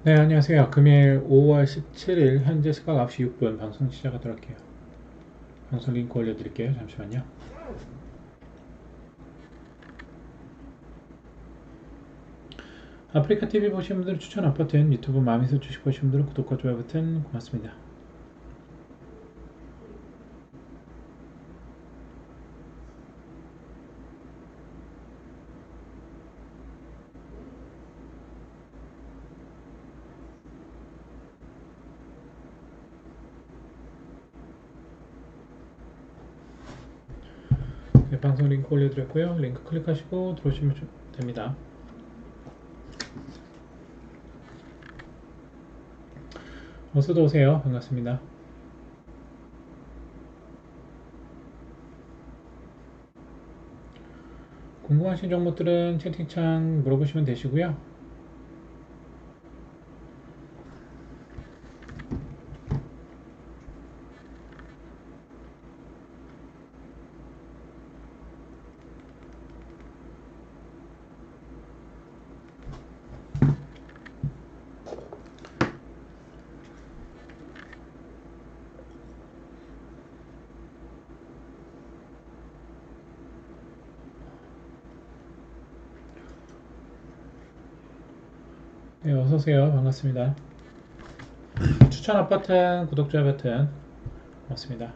네, 안녕하세요. 금일 5월 17일 현재 시각 9시 6분 방송 시작하도록 할게요. 방송 링크 올려드릴게요. 잠시만요. 아프리카 TV 보신 분들 추천 버튼, 유튜브 마음에서 주식 보신 분들은 구독과 좋아요 버튼 고맙습니다. 네, 방송 링크 올려드렸고요. 링크 클릭하시고 들어오시면 됩니다. 어서도 오세요. 반갑습니다. 궁금하신 정보들은 채팅창 물어보시면 되시고요. 네, 어서오세요. 반갑습니다. 추천 버튼, 구독자 버튼 고맙습니다.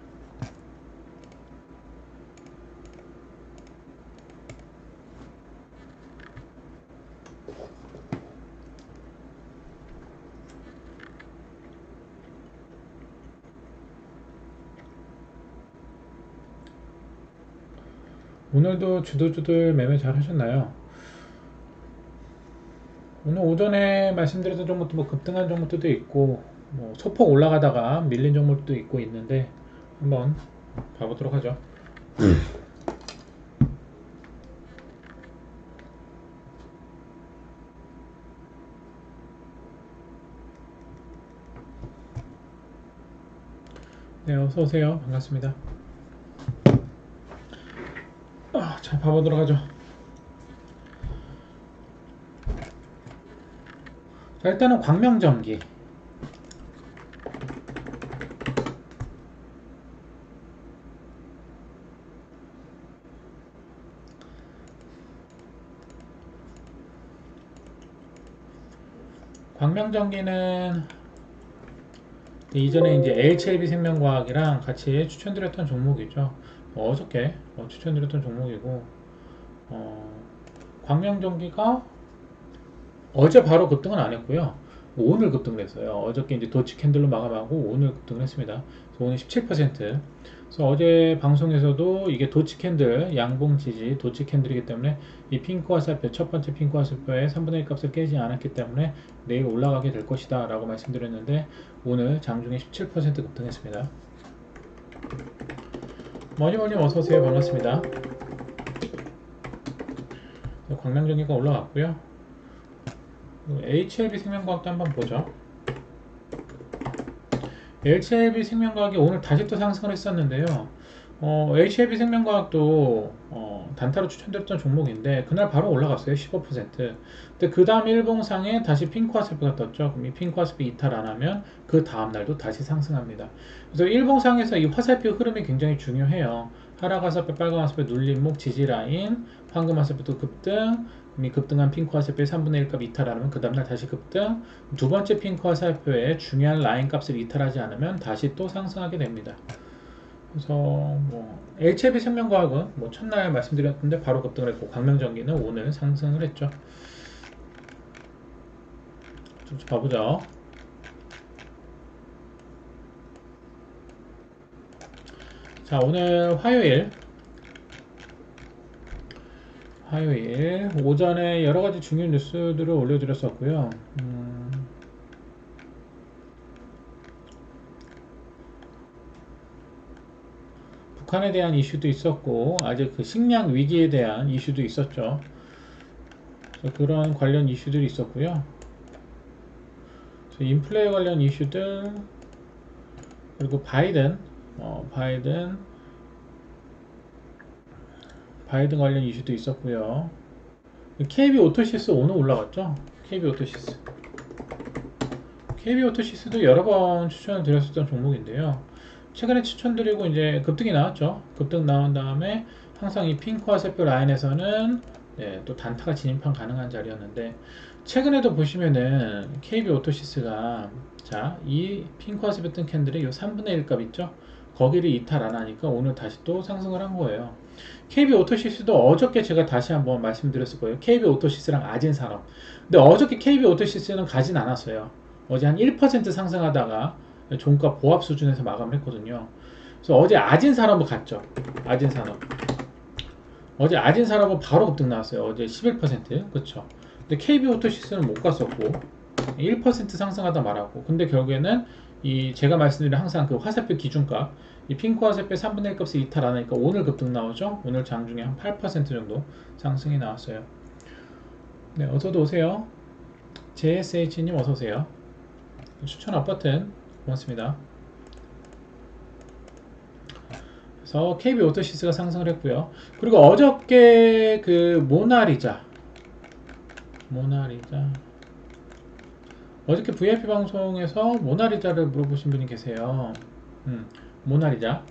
오늘도 주도주들 매매 잘 하셨나요? 오늘 오전에 말씀드렸던 종목도 뭐 급등한 종목들도 있고 뭐 소폭 올라가다가 밀린 종목도 있고 있는데 한번 봐보도록 하죠. 네, 어서 오세요. 반갑습니다. 자, 봐보도록 하죠. 자, 일단은 광명전기. 광명전기는 이전에 이제 LCLB 생명과학이랑 같이 추천드렸던 종목이죠. 어저께 추천드렸던 종목이고, 광명전기가 어제 바로 급등은 안 했고요. 오늘 급등을 했어요. 어저께 이제 도치 캔들로 마감하고 오늘 급등을 했습니다. 그래서 오늘 17%. 그래서 어제 방송에서도 이게 도치 캔들, 양봉 지지 도치 캔들이기 때문에 이 핑크 화살표, 첫 번째 핑크 화살표의 3분의 1 값을 깨지 않았기 때문에 내일 올라가게 될 것이다 라고 말씀드렸는데 오늘 장중에 17% 급등했습니다. 머니머니 어서오세요. 반갑습니다. 광명전기가 올라갔고요. HLB 생명과학도 한번 보죠. HLB 생명과학이 오늘 다시 또 상승을 했었는데요. HLB 생명과학도 단타로 추천드렸던 종목인데 그날 바로 올라갔어요. 15%. 근데 그 다음 일봉상에 다시 핑크 화살표가 떴죠. 그럼 이 핑크 화살표 이탈 안 하면 그 다음 날도 다시 상승합니다. 그래서 일봉상에서 이 화살표 흐름이 굉장히 중요해요. 하락 화살표, 빨간 화살표, 눌림목, 지지 라인, 황금 화살표도 급등, 이미 급등한 핑크 화살표의 3분의 1 값 이탈하면 그 다음날 다시 급등, 두 번째 핑크 화살표의 중요한 라인 값을 이탈하지 않으면 다시 또 상승하게 됩니다. 그래서 뭐 HLB 생명과학은 뭐 첫날 말씀드렸는데 바로 급등을 했고 광명전기는 오늘 상승을 했죠. 좀 봐보죠. 자, 오늘 화요일 오전에 여러가지 중요한 뉴스들을 올려드렸었고요. 북한에 대한 이슈도 있었고 아직 그 식량 위기에 대한 이슈도 있었죠. 그래서 그런 관련 이슈들이 있었고요. 인플레 관련 이슈들, 그리고 바이든 관련 이슈도 있었고요. KB 오토시스 오늘 올라갔죠? KB 오토시스 KB오토시스도 여러 번 추천을 드렸었던 종목인데요. 최근에 추천드리고 이제 급등이 나왔죠. 급등 나온 다음에 항상 이 핑크와 새표 라인에서는 네, 또 단타가 진입한 가능한 자리였는데 최근에도 보시면은 KB오토시스가 자, 이 핑크와 새표 뜬 캔들의 요 3분의 1 값 있죠? 거기를 이탈 안 하니까 오늘 다시 또 상승을 한 거예요. KB오토시스도 어저께 제가 다시 한번 말씀드렸을 거예요. KB오토시스랑 아진산업. 근데 어저께 KB오토시스는 가진 않았어요. 어제 한 1% 상승하다가 종가 보합 수준에서 마감을 했거든요. 그래서 어제 아진산업은 갔죠. 아진산업. 어제 아진산업은 바로 급등 나왔어요. 어제 11%. 그쵸. 근데 KB오토시스는 못 갔었고 1% 상승하다 말았고 근데 결국에는 이 제가 말씀드린 항상 그 화살표 기준값 이 핑크 화살표 3분의 1 값을 이탈 안 하니까 오늘 급등 나오죠. 오늘 장중에 한 8% 정도 상승이 나왔어요. 네, 어서도 오세요. JSH님 어서오세요. 추천 업 버튼 고맙습니다. 그래서 KB오토시스가 상승을 했고요. 그리고 어저께 그 모나리자 어저께 VIP 방송에서 모나리자를 물어보신 분이 계세요. 모나리자.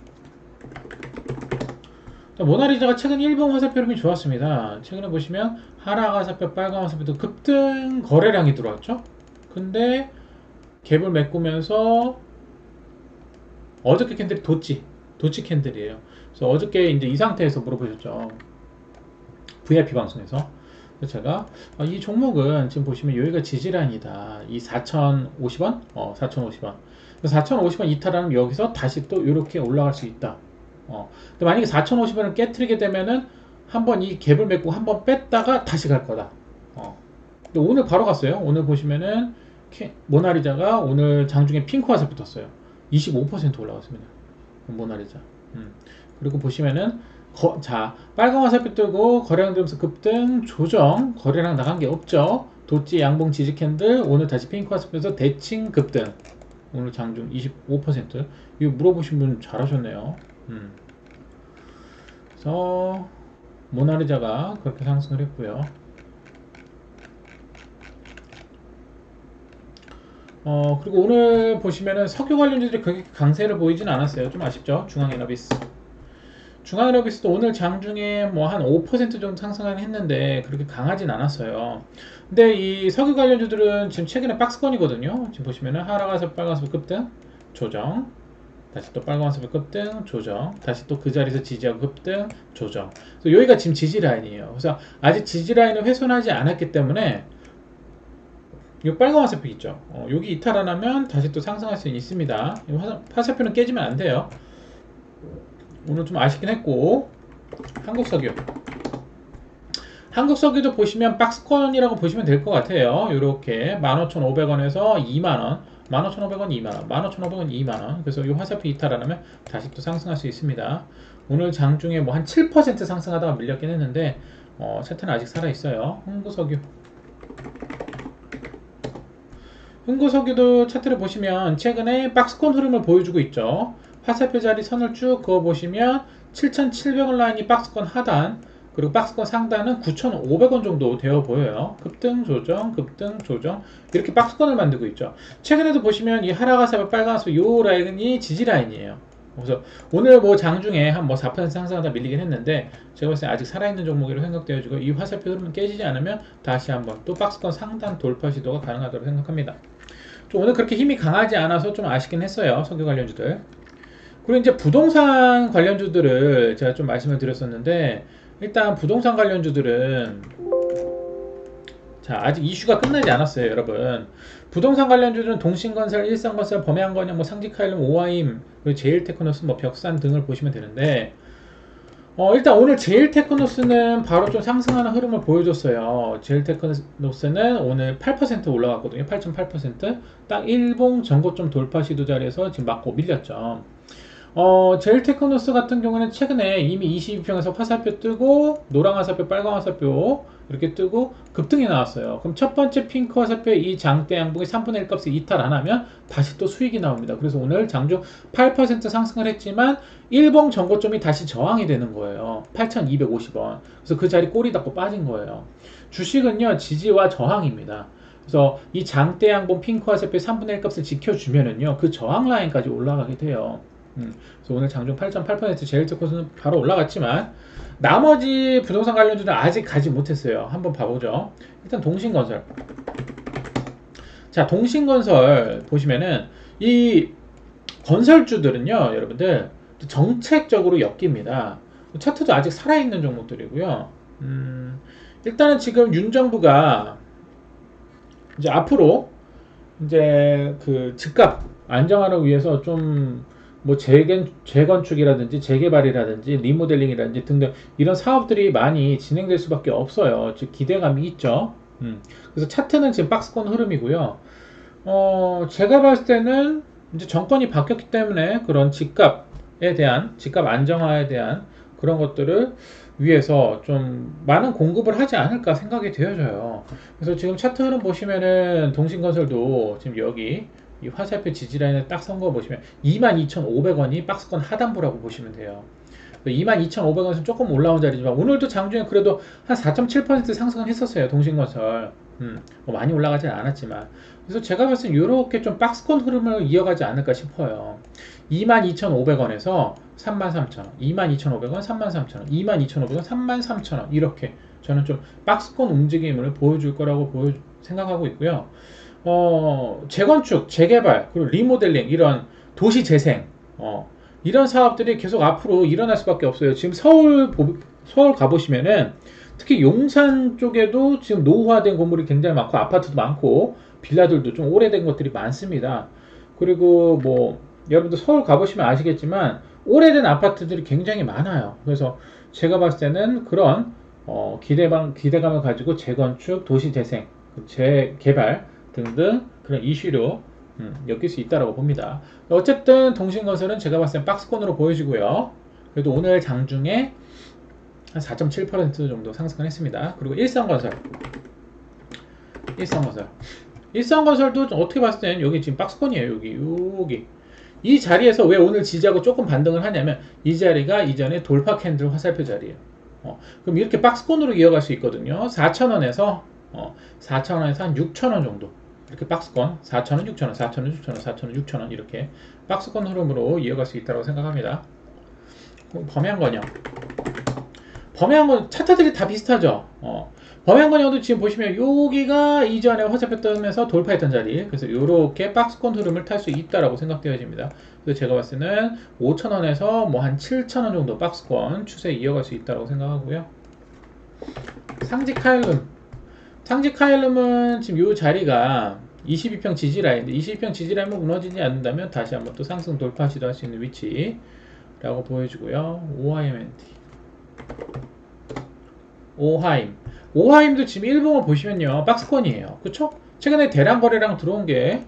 모나리자가 최근 일본 화살표 흐름이 좋았습니다. 최근에 보시면 하락 화살표, 빨간 화살표도 급등 거래량이 들어왔죠. 근데 갭을 메꾸면서 어저께 캔들이 도치 캔들이에요. 그래서 어저께 이제 이 상태에서 물어보셨죠. VIP 방송에서. 제가 이 종목은 지금 보시면 여기가 지지라인이다. 이 4,050원? 4,050원. 4,050원 이탈하면 여기서 다시 또 이렇게 올라갈 수 있다. 근데 만약에 4,050원을 깨트리게 되면은 한번 이 갭을 맺고 한번 뺐다가 다시 갈 거다. 근데 오늘 바로 갔어요. 오늘 보시면은 모나리자가 오늘 장중에 핑크화살 붙었어요. 25% 올라갔습니다. 모나리자. 그리고 보시면은 자, 빨간 화살표 뜨고 거래량 들면서 급등 조정 거래량 나간 게 없죠. 도치 양봉 지지 캔들 오늘 다시 핑크 화살표에서 대칭 급등 오늘 장중 25% 이거 물어보신 분 잘하셨네요. 그래서 모나리자가 그렇게 상승을 했고요. 그리고 오늘 보시면은 석유 관련주들이 그렇게 강세를 보이진 않았어요. 좀 아쉽죠. 중앙에너비스도 오늘 장중에 뭐 한 5% 정도 상승을 했는데 그렇게 강하진 않았어요. 근데 이 석유 관련주들은 지금 최근에 박스권이거든요. 지금 보시면은 하락화살 빨간색 급등 조정 다시 또 빨간색 급등 조정 다시 또 그 자리에서 지지하고 급등 조정. 그래서 여기가 지금 지지 라인이에요. 그래서 아직 지지 라인을 훼손하지 않았기 때문에 이 빨간 화살표 있죠. 여기 이탈 안 하면 다시 또 상승할 수 있습니다. 이 화살표는 깨지면 안 돼요. 오늘 좀 아쉽긴 했고 한국석유도 보시면 박스권이라고 보시면 될 것 같아요. 이렇게 15,500원에서 2만원 15,500원 2만원 15,500원 2만원 그래서 이 화살표 이탈 안 하면 다시 또 상승할 수 있습니다. 오늘 장중에 뭐 한 7% 상승하다가 밀렸긴 했는데 차트는 아직 살아있어요. 흥구석유도 차트를 보시면 최근에 박스권 흐름을 보여주고 있죠. 화살표 자리 선을 쭉 그어보시면 7,700원 라인이 박스권 하단 그리고 박스권 상단은 9,500원 정도 되어 보여요. 급등 조정 이렇게 박스권을 만들고 있죠. 최근에도 보시면 이 하락화살표 빨간화살표 요 라인이 지지 라인이에요. 그래서 오늘 뭐 장중에 한 뭐 4% 상승하다 밀리긴 했는데 제가 봤을 때 아직 살아있는 종목이라고 생각되어지고 이 화살표 흐름은 깨지지 않으면 다시 한번 또 박스권 상단 돌파 시도가 가능하다고 생각합니다. 좀 오늘 그렇게 힘이 강하지 않아서 좀 아쉽긴 했어요. 석유 관련주들. 그리고 이제 부동산 관련주들을 제가 좀 말씀을 드렸었는데 일단 부동산 관련주들은 자 아직 이슈가 끝나지 않았어요. 여러분 부동산 관련주들은 동신건설, 일성건설, 범해안건설, 뭐 상직하일름, 오하임, 제일테크노스, 뭐 벽산 등을 보시면 되는데 일단 오늘 제일테크노스는 바로 좀 상승하는 흐름을 보여줬어요. 제일테크노스는 오늘 8% 올라갔거든요. 8.8%. 딱 일봉 전고점 돌파 시도 자리에서 지금 맞고 밀렸죠. 제일테크노스 같은 경우는 최근에 이미 22평에서 화살표 뜨고 노랑 화살표, 빨간 화살표 이렇게 뜨고 급등이 나왔어요. 그럼 첫 번째 핑크 화살표 이 장대 양봉이 3분의 1 값을 이탈 안 하면 다시 또 수익이 나옵니다. 그래서 오늘 장중 8% 상승을 했지만 일봉 전고점이 다시 저항이 되는 거예요. 8,250원. 그래서 그 자리 꼬리 닫고 빠진 거예요. 주식은요 지지와 저항입니다. 그래서 이 장대 양봉 핑크 화살표 3분의 1 값을 지켜주면은요, 그 저항 라인까지 올라가게 돼요. 그래서 오늘 장중 8.8% 제일트코스는 바로 올라갔지만, 나머지 부동산 관련주는 아직 가지 못했어요. 한번 봐보죠. 일단 동신건설. 자, 동신건설 보시면은 이 건설주들은요, 여러분들 정책적으로 엮입니다. 차트도 아직 살아있는 종목들이고요. 일단은 지금 윤 정부가 이제 앞으로 이제 그 집값 안정화를 위해서 좀 뭐 재건축이라든지 재개발이라든지 리모델링이라든지 등등 이런 사업들이 많이 진행될 수밖에 없어요. 즉 기대감이 있죠. 그래서 차트는 지금 박스권 흐름이고요. 제가 봤을 때는 이제 정권이 바뀌었기 때문에 그런 집값에 대한 집값 안정화에 대한 그런 것들을 위해서 좀 많은 공급을 하지 않을까 생각이 되어져요. 그래서 지금 차트 흐름 보시면은 동신건설도 지금 여기 이 화살표 지지라인을 딱 선 거 보시면 22,500원이 박스권 하단부라고 보시면 돼요. 22,500원은 조금 올라온 자리지만 오늘도 장중에 그래도 한 4.7% 상승을 했었어요. 동신건설. 뭐 많이 올라가진 않았지만. 그래서 제가 봤을 때 이렇게 좀 박스권 흐름을 이어가지 않을까 싶어요. 22,500원에서 33,000원, 22,500원, 33,000원, 22,500원, 33,000원 이렇게 저는 좀 박스권 움직임을 보여줄 거라고 생각하고 있고요. 재건축, 재개발, 그리고 리모델링 이런 도시 재생, 이런 사업들이 계속 앞으로 일어날 수밖에 없어요. 지금 서울 가보시면은 특히 용산 쪽에도 지금 노후화된 건물이 굉장히 많고 아파트도 많고 빌라들도 좀 오래된 것들이 많습니다. 그리고 뭐 여러분들 서울 가보시면 아시겠지만 오래된 아파트들이 굉장히 많아요. 그래서 제가 봤을 때는 그런 기대감을 가지고 재건축, 도시재생, 재개발 등등 그런 이슈로 엮일 수 있다고 봅니다. 어쨌든 동신건설은 제가 봤을 때 박스권으로 보여지고요. 그래도 오늘 장중에 한 4.7% 정도 상승을 했습니다. 그리고 일성건설도 어떻게 봤을 때는 여기 지금 박스권이에요. 여기 이 자리에서 왜 오늘 지지하고 조금 반등을 하냐면 이 자리가 이전에 돌파 캔들 화살표 자리예요. 그럼 이렇게 박스권으로 이어갈 수 있거든요. 4,000원에서 한 6,000원 정도 이렇게 박스권 4,000원, 6,000원, 4,000원, 6,000원, 4,000원, 6,000원 이렇게 박스권 흐름으로 이어갈 수 있다고 생각합니다. 범양건영 차트들이 다 비슷하죠. 범양건영도 지금 보시면 여기가 이전에 화살표 뜨면서 돌파했던 자리, 그래서 이렇게 박스권 흐름을 탈 수 있다라고 생각되어집니다. 그래서 제가 봤을 때는 5,000원에서 뭐 한 7,000원 정도 박스권 추세 이어갈 수 있다라고 생각하고요. 상지카일름은 지금 이 자리가 22평 지지라인인데 22평 지지라인만 무너지지 않는다면 다시 한번 또 상승 돌파 시도할 수 있는 위치라고 보여주고요. 오하임도 지금 일봉을 보시면요 박스권이에요. 그쵸? 최근에 대량 거래량 들어온 게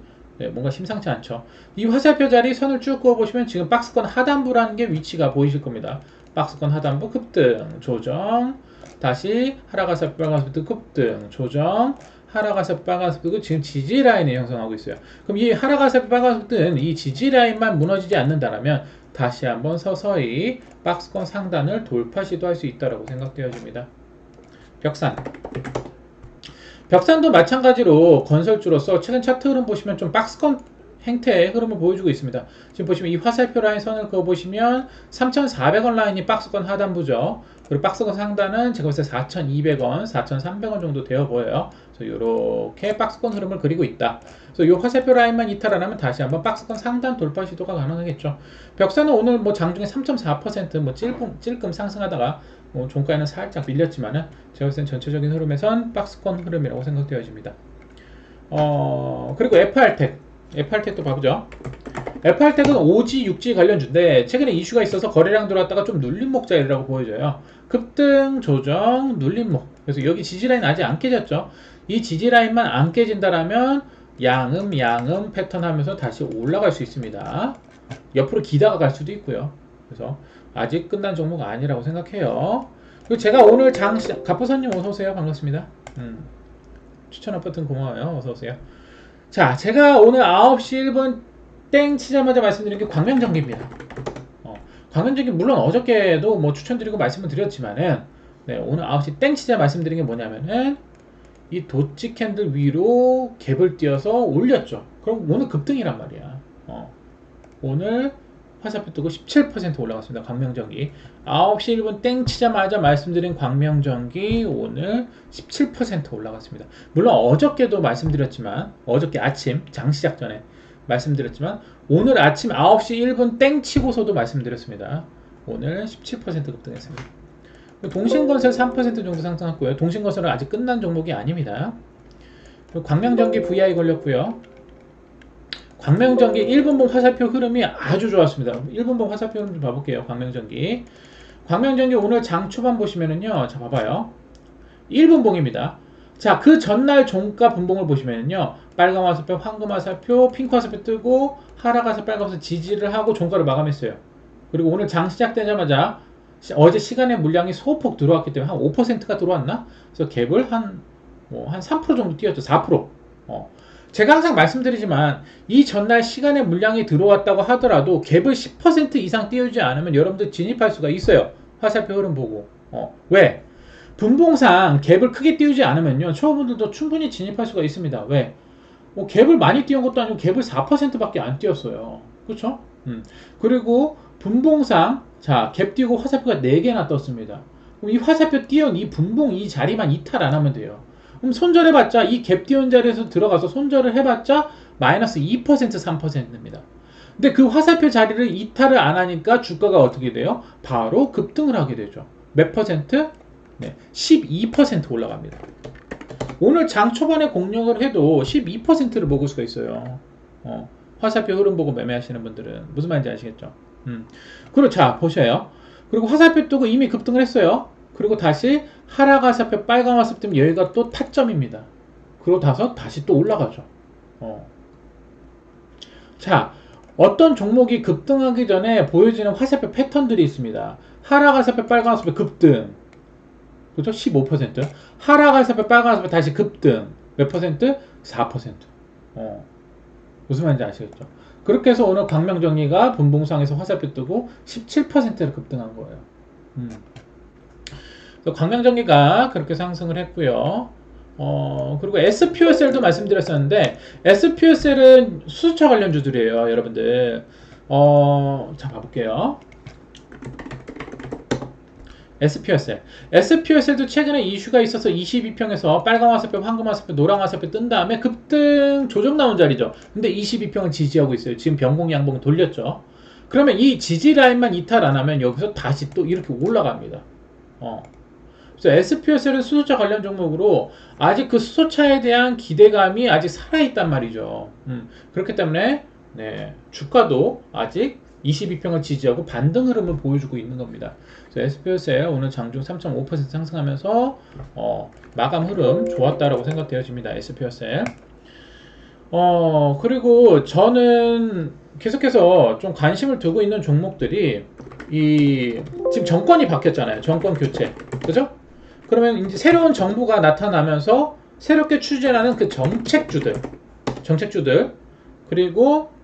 뭔가 심상치 않죠. 이 화살표 자리 선을 쭉 그어보시면 지금 박스권 하단부라는 게 위치가 보이실 겁니다. 박스권 하단부 급등 조정, 다시 하락가서 빨간색 급등 조정, 하락가서 빨간색 뜨고 지금 지지라인을 형성하고 있어요. 그럼 이 하락가서 빨간색 뜬 이 지지라인만 무너지지 않는다면 다시 한번 서서히 박스권 상단을 돌파 시도할 수 있다고 생각되어집니다. 벽산도 마찬가지로 건설주로서 최근 차트 흐름 보시면 좀 박스권 행태의 흐름을 보여주고 있습니다. 지금 보시면 이 화살표 라인 선을 그어보시면 3,400원 라인이 박스권 하단부죠. 그리고 박스권 상단은 제가 봤을 때 4,200원, 4,300원 정도 되어 보여요. 그래서 이렇게 박스권 흐름을 그리고 있다. 그래서 이 화살표 라인만 이탈 안 하면 다시 한번 박스권 상단 돌파 시도가 가능하겠죠. 벽산은 오늘 뭐 장중에 3.4% 찔끔 상승하다가 종가에는 살짝 밀렸지만은 제가 봤을 때 전체적인 흐름에선 박스권 흐름이라고 생각되어집니다. 그리고 FR텍도 봐보죠. FR텍은 5G, 6G 관련주인데 최근에 이슈가 있어서 거래량 들어왔다가 좀 눌림목 자리라고 보여져요. 급등, 조정, 눌림목. 그래서 여기 지지라인 아직 안 깨졌죠. 이 지지라인만 안 깨진다라면 양음 패턴 하면서 다시 올라갈 수 있습니다. 옆으로 기다가 갈 수도 있고요. 그래서 아직 끝난 종목 아니라고 생각해요. 그리고 제가 오늘 가포선님 어서오세요. 반갑습니다. 추천 버튼 고마워요. 어서오세요. 자, 제가 오늘 9시 1분 땡 치자마자 말씀드린 게 광명전기입니다. 광명전기 물론 어저께도 뭐 추천드리고 말씀을 드렸지만은 오늘 9시 땡 치자 말씀드린 게 뭐냐면은 이 도치 캔들 위로 갭을 띄어서 올렸죠. 그럼 오늘 급등이란 말이야. 오늘 화살표 뜨고 17% 올라갔습니다. 광명전기 9시 1분 땡 치자마자 말씀드린 광명전기 오늘 17% 올라갔습니다. 물론 어저께도 말씀드렸지만 어저께 아침 장 시작 전에 말씀드렸지만 오늘 아침 9시 1분 땡 치고서도 말씀드렸습니다. 오늘 17% 급등했습니다. 동신건설 3% 정도 상승했고요. 동신건설은 아직 끝난 종목이 아닙니다. 광명전기 VI 걸렸고요. 광명전기 1분봉 화살표 흐름이 아주 좋았습니다. 1분봉 화살표 흐름 좀 봐볼게요. 광명전기. 광명전기 오늘 장 초반 보시면은요. 자, 봐봐요. 1분봉입니다. 자, 그 전날 종가 분봉을 보시면은요. 빨간 화살표, 황금 화살표, 핑크 화살표 뜨고 하락 화살표, 빨간 화살표 지지를 하고 종가를 마감했어요. 그리고 오늘 장 시작되자마자 어제 시간에 물량이 소폭 들어왔기 때문에 한 5%가 들어왔나? 그래서 갭을 한 3% 정도 뛰었죠. 4%. 제가 항상 말씀드리지만 이 전날 시간에 물량이 들어왔다고 하더라도 갭을 10% 이상 띄우지 않으면 여러분들 진입할 수가 있어요. 화살표 흐름 보고. 왜? 분봉상 갭을 크게 띄우지 않으면요. 초보분들도 충분히 진입할 수가 있습니다. 왜? 갭을 많이 띄운 것도 아니고 갭을 4%밖에 안 띄웠어요. 그렇죠? 그리고 분봉상 자, 갭 띄우고 화살표가 4개나 떴습니다. 그럼 이 화살표 띄운 이 분봉 이 자리만 이탈 안 하면 돼요. 그럼 손절해봤자 이 갭 띄운 자리에서 들어가서 손절을 해봤자 마이너스 2% 3%입니다. 근데 그 화살표 자리를 이탈을 안 하니까 주가가 어떻게 돼요? 바로 급등을 하게 되죠. 몇 퍼센트? 네, 12% 올라갑니다. 오늘 장 초반에 공략을 해도 12%를 먹을 수가 있어요. 화살표 흐름 보고 매매하시는 분들은 무슨 말인지 아시겠죠? 그리고 자 보셔요. 그리고 화살표 뜨고 이미 급등을 했어요. 그리고 다시 하락 화살표, 빨간 화살표 뜨면 여기가 또 타점입니다. 그리고 다시 또 올라가죠. 자, 어떤 종목이 급등하기 전에 보여지는 화살표 패턴들이 있습니다. 하락 화살표, 빨간 화살표 급등. 그죠? 15%. 하락 화살표, 빨간 화살표 다시 급등. 몇 퍼센트? 4%. 무슨 말인지 아시겠죠? 그렇게 해서 오늘 광명전기가 분봉상에서 화살표 뜨고 17%를 급등한 거예요. 광명전기가 그렇게 상승을 했고요. 그리고 SPOSL도 말씀드렸었는데 SPOSL은 수소차 관련주들이에요, 여러분들. 자 봐볼게요. SPOSL도 최근에 이슈가 있어서 22평에서 빨간 화살표, 황금 화살표, 노랑 화살표 뜬 다음에 급등 조정 나온 자리죠. 근데 22평을 지지하고 있어요. 지금 변공 양봉 돌렸죠. 그러면 이 지지 라인만 이탈 안 하면 여기서 다시 또 이렇게 올라갑니다. 그래서 SPOSL은 수소차 관련 종목으로 아직 그 수소차에 대한 기대감이 아직 살아있단 말이죠. 그렇기 때문에 네, 주가도 아직 22평을 지지하고 반등 흐름을 보여주고 있는 겁니다. 그래서 SPOSL 오늘 장중 3.5% 상승하면서 마감 흐름 좋았다라고 생각되어집니다. SPOSL. 그리고 저는 계속해서 좀 관심을 두고 있는 종목들이 지금 정권이 바뀌었잖아요. 정권 교체. 그죠? 그러면 이제 새로운 정부가 나타나면서 새롭게 추진하는 그 정책주들 그리고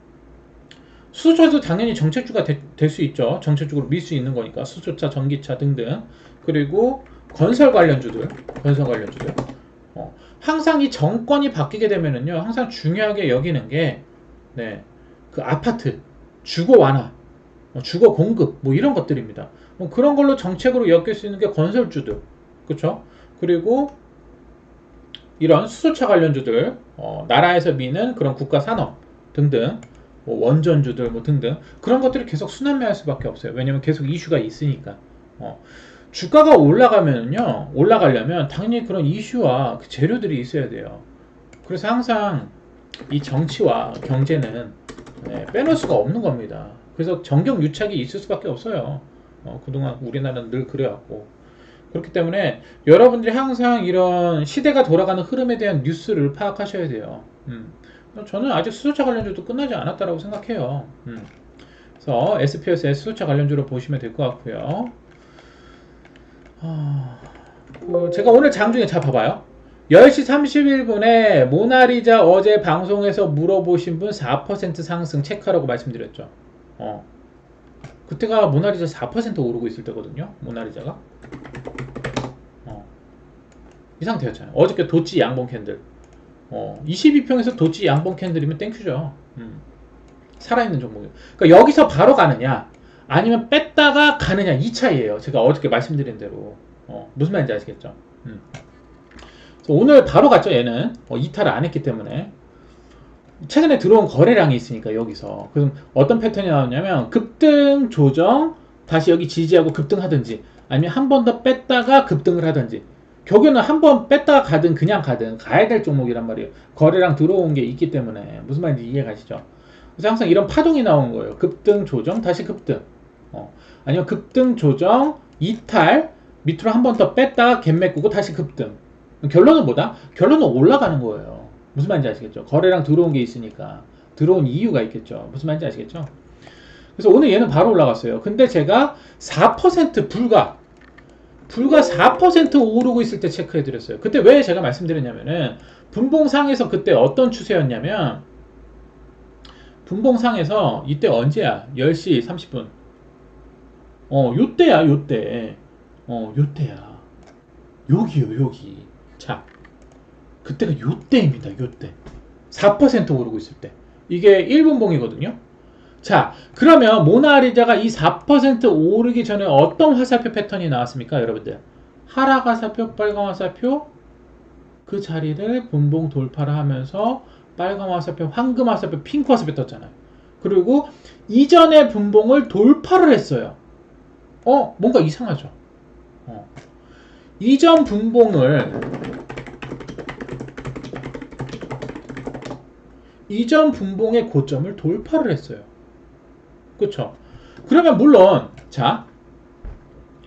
수소차도 당연히 정책주가 될 수 있죠. 정책적으로 밀 수 있는 거니까 수소차, 전기차 등등. 그리고 건설 관련주들. 항상 이 정권이 바뀌게 되면은요, 항상 중요하게 여기는 게, 네, 그 아파트, 주거 완화, 주거 공급, 뭐 이런 것들입니다. 그런 걸로 정책으로 엮일 수 있는 게 건설주들, 그렇죠? 그리고 이런 수소차 관련주들, 나라에서 미는 그런 국가 산업 등등. 원전주들 등등 그런 것들이 계속 순환매할 수밖에 없어요. 왜냐면 계속 이슈가 있으니까. 주가가 올라가려면 당연히 그런 이슈와 그 재료들이 있어야 돼요. 그래서 항상 이 정치와 경제는 빼놓을 수가 없는 겁니다. 그래서 정경유착이 있을 수밖에 없어요. 그동안 우리나라는 늘 그래왔고. 그렇기 때문에 여러분들이 항상 이런 시대가 돌아가는 흐름에 대한 뉴스를 파악하셔야 돼요. 저는 아직 수소차 관련주도 끝나지 않았다라고 생각해요. 그래서 SPOS의 수소차 관련주로 보시면 될 것 같고요. 제가 오늘 장중에 잘 봐봐요. 10시 31분에 모나리자 어제 방송에서 물어보신 분 4% 상승 체크하라고 말씀드렸죠. 그때가 모나리자 4% 오르고 있을 때거든요. 모나리자가. 이 상태였잖아요. 어저께 도치 양봉 캔들. 22평에서 도치 양봉 캔들이면 땡큐죠. 살아있는 종목이에요. 그러니까 여기서 바로 가느냐, 아니면 뺐다가 가느냐, 이 차이예요. 제가 어저께 말씀드린 대로. 무슨 말인지 아시겠죠? 그래서 오늘 바로 갔죠, 얘는. 이탈을 안 했기 때문에. 최근에 들어온 거래량이 있으니까, 여기서. 그럼 어떤 패턴이 나오냐면, 급등, 조정, 다시 여기 지지하고 급등하든지, 아니면 한 번 더 뺐다가 급등을 하든지. 결국에는 한 번 뺐다가 가든 그냥 가든 가야 될 종목이란 말이에요. 거래량 들어온 게 있기 때문에. 무슨 말인지 이해 가시죠? 그래서 항상 이런 파동이 나오는 거예요. 급등, 조정, 다시 급등. 아니면 급등, 조정, 이탈, 밑으로 한 번 더 뺐다가 갭 메꾸고 다시 급등. 결론은 뭐다? 결론은 올라가는 거예요. 무슨 말인지 아시겠죠? 거래량 들어온 게 있으니까. 들어온 이유가 있겠죠. 무슨 말인지 아시겠죠? 그래서 오늘 얘는 바로 올라갔어요. 근데 제가 4% 불과 4% 오르고 있을 때 체크해드렸어요. 그때 왜 제가 말씀드렸냐면은, 분봉상에서 그때 어떤 추세였냐면, 분봉상에서 이때 언제야? 10시 30분. 요때야, 요때. 요때야. 여기요, 여기. 자, 그때가 요때입니다, 요때. 4% 오르고 있을 때. 이게 1분봉이거든요. 자, 그러면 모나리자가 이 4% 오르기 전에 어떤 화살표 패턴이 나왔습니까, 여러분들? 하락 화살표, 빨간 화살표, 그 자리를 분봉 돌파를 하면서 빨간 화살표, 황금 화살표, 핑크 화살표 떴잖아요. 그리고 이전의 분봉을 돌파를 했어요. 뭔가 이상하죠. 이전 분봉의 고점을 돌파를 했어요. 그쵸? 그러면 물론, 자,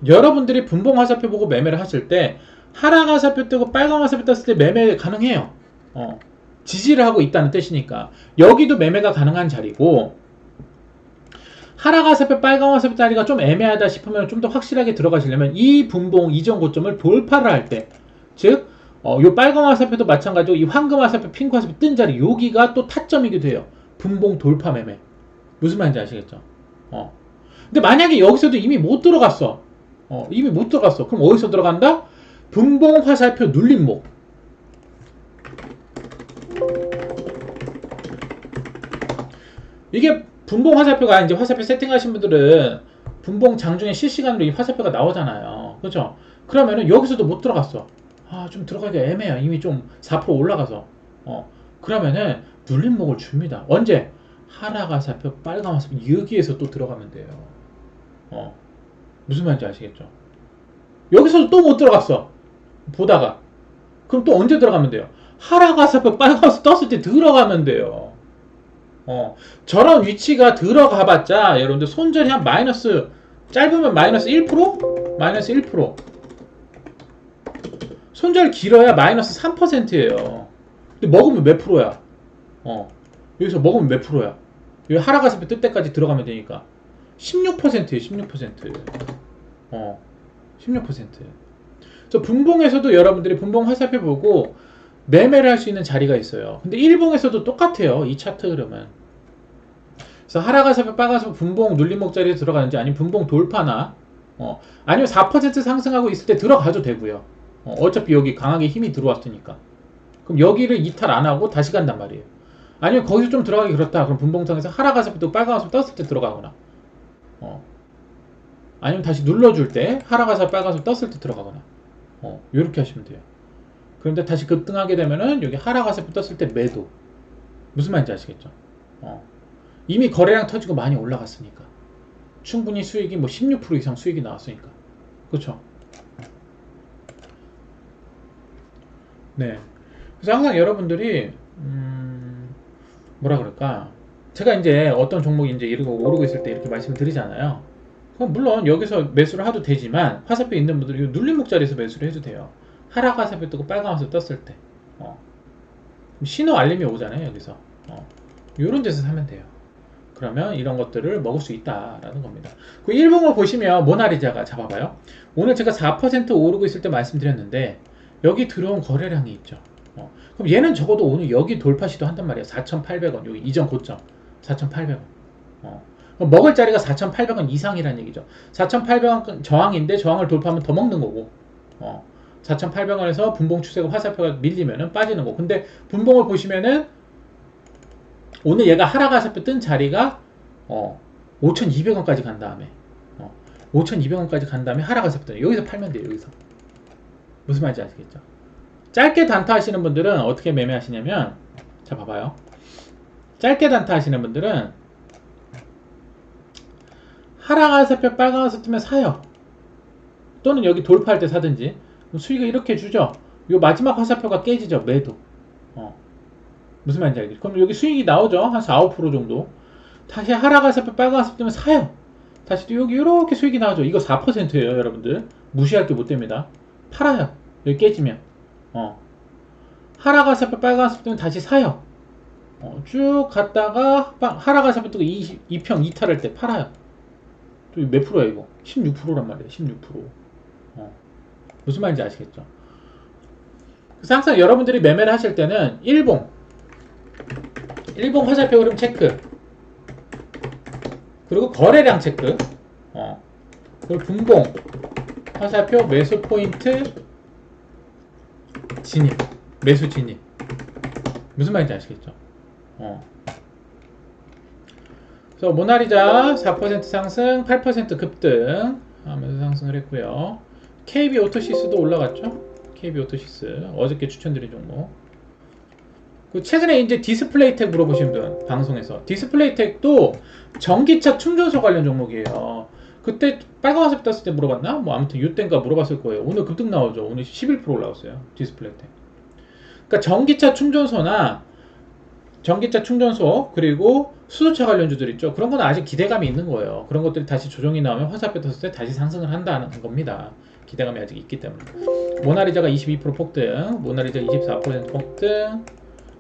여러분들이 분봉 화살표 보고 매매를 하실 때, 하락 화살표 뜨고 빨간 화살표 떴을 때 매매 가능해요. 지지를 하고 있다는 뜻이니까. 여기도 매매가 가능한 자리고, 하락 화살표, 빨간 화살표 자리가 좀 애매하다 싶으면 좀 더 확실하게 들어가시려면 이 분봉 이전 고점을 돌파를 할 때, 즉, 요 빨간 화살표도 마찬가지고 이 황금 화살표, 핑크 화살표 뜬 자리, 여기가 또 타점이기도 해요. 분봉 돌파 매매. 무슨 말인지 아시겠죠? 근데 만약에 여기서도 이미 못 들어갔어. 이미 못 들어갔어. 그럼 어디서 들어간다? 분봉 화살표 눌림목. 이게 분봉 화살표가 이제 화살표 세팅하신 분들은 분봉 장중에 실시간으로 이 화살표가 나오잖아요. 그렇죠? 그러면은 여기서도 못 들어갔어. 좀 들어가기가 애매해요. 이미 좀 4% 올라가서. 그러면은 눌림목을 줍니다. 언제? 하락 화살표, 빨간 화살표 여기에서 또 들어가면 돼요. 무슨 말인지 아시겠죠? 여기서도 또 못 들어갔어. 보다가. 그럼 또 언제 들어가면 돼요? 하락 화살표, 빨간 화살표 떴을 때 들어가면 돼요. 저런 위치가 들어가봤자 여러분들 손절이 한 마이너스, 짧으면 마이너스 1%? 마이너스 1%. 손절 길어야 마이너스 3%예요. 근데 먹으면 몇 프로야? 여기서 먹으면 몇 프로야? 여기 하락 화살표 뜰 때까지 들어가면 되니까 16%예요. 16%. 16%. 그래서 분봉에서도 여러분들이 분봉 화살표 보고 매매를 할 수 있는 자리가 있어요. 근데 일봉에서도 똑같아요. 이 차트 흐름은. 그래서 하락 화살표, 빨간 화살표, 분봉 눌림목 자리에 들어가는지, 아니면 분봉 돌파나, 아니면 4% 상승하고 있을 때 들어가도 되고요. 어차피 여기 강하게 힘이 들어왔으니까. 그럼 여기를 이탈 안 하고 다시 간단 말이에요. 아니면 거기서 좀 들어가기 그렇다. 그럼 분봉상에서 하락 화살표, 빨간 화살표 떴을 때 들어가거나, 아니면 다시 눌러줄 때 하락 화살표, 빨간 화살표 떴을 때 들어가거나, 이렇게 하시면 돼요. 그런데 다시 급등하게 되면은 여기 하락 화살표 떴을 때 매도. 무슨 말인지 아시겠죠? 이미 거래량 터지고 많이 올라갔으니까. 충분히 수익이 뭐 16% 이상 수익이 나왔으니까. 그렇죠? 네. 그래서 항상 여러분들이 뭐라 그럴까? 제가 이제 어떤 종목이 이제 이러고 오르고 있을 때 이렇게 말씀을 드리잖아요. 그럼 물론 여기서 매수를 해도 되지만, 화살표 있는 분들은 이 눌림목 자리에서 매수를 해도 돼요. 하락 화살표 뜨고 빨간 화살표 떴을 때. 신호 알림이 오잖아요, 여기서. 요런 데서 사면 돼요. 그러면 이런 것들을 먹을 수 있다라는 겁니다. 그 일봉을 보시면 모나리자가 잡아봐요. 오늘 제가 4% 오르고 있을 때 말씀드렸는데, 여기 들어온 거래량이 있죠. 그럼 얘는 적어도 오늘 여기 돌파 시도한단 말이에요. 4,800원. 여기 이전 고점 4,800원. 그럼 먹을 자리가 4,800원 이상이라는 얘기죠. 4,800원 저항인데 저항을 돌파하면 더 먹는 거고, 4,800원에서 분봉 추세가 화살표가 밀리면은 빠지는 거. 근데 분봉을 보시면은 오늘 얘가 하락 화살표 뜬 자리가 5,200원까지 간 다음에 5,200원까지 간 다음에 하락 화살표 뜬 여기서 팔면 돼요. 여기서. 무슨 말인지 아시겠죠? 짧게 단타 하시는 분들은 어떻게 매매하시냐면, 자 봐봐요. 짧게 단타 하시는 분들은 하락 화살표 빨간 화살표 뜨면 사요. 또는 여기 돌파할 때 사든지. 수익을 이렇게 주죠. 요 마지막 화살표가 깨지죠. 매도. 무슨 말인지 알겠죠? 그럼 여기 수익이 나오죠. 한 4, 5% 정도. 다시 하락 화살표 빨간 화살표 뜨면 사요. 다시 또 여기 이렇게 수익이 나오죠. 이거 4%예요, 여러분들. 무시할 게 못 됩니다. 팔아요. 여기 깨지면. 하락 화살표 빨간 화살표 뜨면 다시 사요. 쭉 갔다가 하락 화살표 뜨고 2평 이탈할 때 팔아요. 또 몇 프로야 이거? 16%란 말이에요. 16%. 무슨 말인지 아시겠죠? 그래서 항상 여러분들이 매매를 하실 때는 일봉 화살표 흐름 체크, 그리고 거래량 체크, 그리고 분봉 화살표 매수 포인트 진입, 매수 진입. 무슨 말인지 아시겠죠? 그래서 모나리자 4% 상승, 8% 급등 하면서 상승을 했고요. KB 오토시스도 올라갔죠? KB 오토시스 어저께 추천드린 종목. 그 최근에 이제 디스플레이텍 물어보신 분 방송에서, 디스플레이텍도 전기차 충전소 관련 종목이에요. 그때 빨간 화살표 떴을 때 물어봤나? 뭐 아무튼 이때인가 물어봤을 거예요. 오늘 급등 나오죠. 오늘 11% 올라왔어요. 디스플레이텍. 그러니까 전기차 충전소 그리고 수소차 관련주들 있죠. 그런 건 아직 기대감이 있는 거예요. 그런 것들이 다시 조정이 나오면 화살표 떴을 때 다시 상승을 한다는 겁니다. 기대감이 아직 있기 때문에. 모나리자가 22% 폭등, 모나리자 24% 폭등,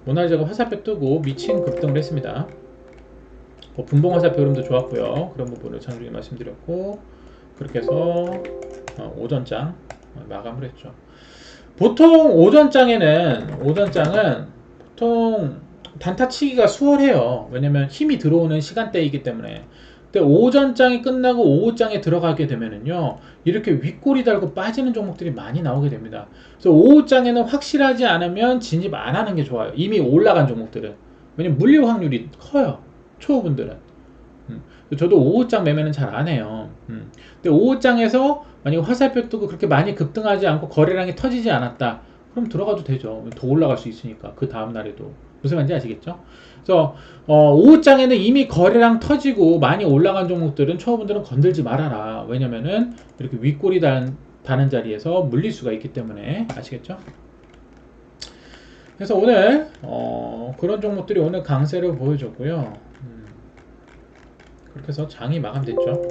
모나리자가 화살표 뜨고 미친 급등을 했습니다. 분봉 화살표 흐름도 좋았고요. 그런 부분을 장중에 말씀드렸고, 그렇게 해서 오전장 마감을 했죠. 보통 오전장은 보통 단타 치기가 수월해요. 왜냐면 힘이 들어오는 시간대이기 때문에. 근데 오전장이 끝나고 오후장에 들어가게 되면은요, 이렇게 윗꼬리 달고 빠지는 종목들이 많이 나오게 됩니다. 그래서 오후장에는 확실하지 않으면 진입 안 하는 게 좋아요. 이미 올라간 종목들은. 왜냐면 물릴 확률이 커요. 초보분들은. 저도 오후장 매매는 잘 안 해요. 근데 오후장에서 만약에 화살표 뜨고 그렇게 많이 급등하지 않고 거래량이 터지지 않았다, 그럼 들어가도 되죠. 더 올라갈 수 있으니까. 그 다음 날에도. 무슨 말인지 아시겠죠? 그래서 오후장에는 이미 거래량 터지고 많이 올라간 종목들은 초보분들은 건들지 말아라. 왜냐면은 이렇게 윗꼬리 다는 자리에서 물릴 수가 있기 때문에. 아시겠죠? 그래서 오늘 그런 종목들이 오늘 강세를 보여줬고요. 그렇게 해서 장이 마감됐죠.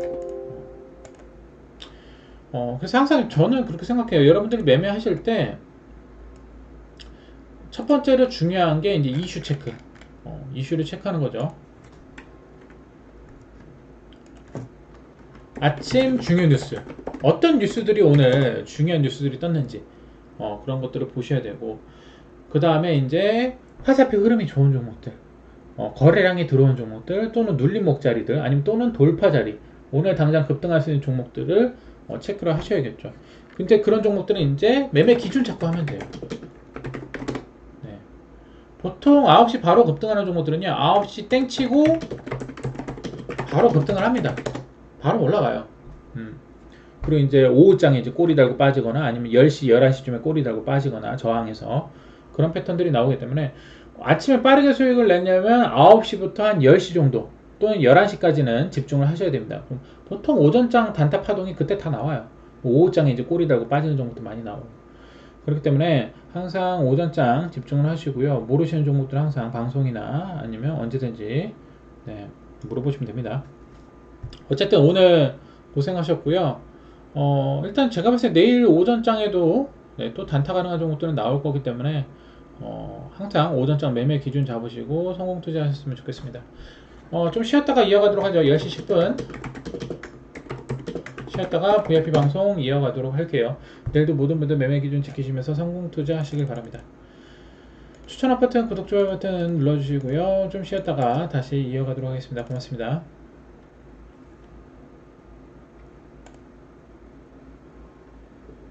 그래서 항상 저는 그렇게 생각해요. 여러분들이 매매하실 때 첫 번째로 중요한 게 이제 이슈 체크. 이슈를 체크하는 거죠. 아침 중요 뉴스. 어떤 뉴스들이 오늘 중요한 뉴스들이 떴는지 그런 것들을 보셔야 되고, 그 다음에 이제 화살표 흐름이 좋은 종목들, 거래량이 들어온 종목들, 또는 눌림목 자리들, 아니면 또는 돌파 자리, 오늘 당장 급등할 수 있는 종목들을 체크를 하셔야겠죠. 근데 그런 종목들은 이제 매매 기준 잡고 하면 돼요. 네. 보통 9시 바로 급등하는 종목들은요, 9시 땡치고 바로 급등을 합니다. 바로 올라가요. 그리고 이제 오후장에 이제 꼬리 달고 빠지거나, 아니면 10시, 11시쯤에 꼬리 달고 빠지거나 저항해서 그런 패턴들이 나오기 때문에, 아침에 빠르게 수익을 내려면 9시부터 한 10시 정도 또는 11시까지는 집중을 하셔야 됩니다. 그럼 보통 오전장 단타 파동이 그때 다 나와요. 오후장에 이제 꼬리 달고 빠지는 종목도 많이 나오고. 그렇기 때문에 항상 오전장 집중을 하시고요. 모르시는 종목들 항상 방송이나 아니면 언제든지 물어보시면 됩니다. 어쨌든 오늘 고생하셨고요. 일단 제가 봤을 때 내일 오전장에도 또 단타 가능한 종목들은 나올 거기 때문에 항상 오전장 매매 기준 잡으시고 성공 투자하셨으면 좋겠습니다. 좀 쉬었다가 이어가도록 하죠. 10시 10분 쉬었다가 VIP 방송 이어가도록 할게요. 내일도 모든 분들 매매 기준 지키시면서 성공 투자하시길 바랍니다. 추천 버튼, 구독, 좋아요 버튼 눌러주시고요. 좀 쉬었다가 다시 이어가도록 하겠습니다. 고맙습니다.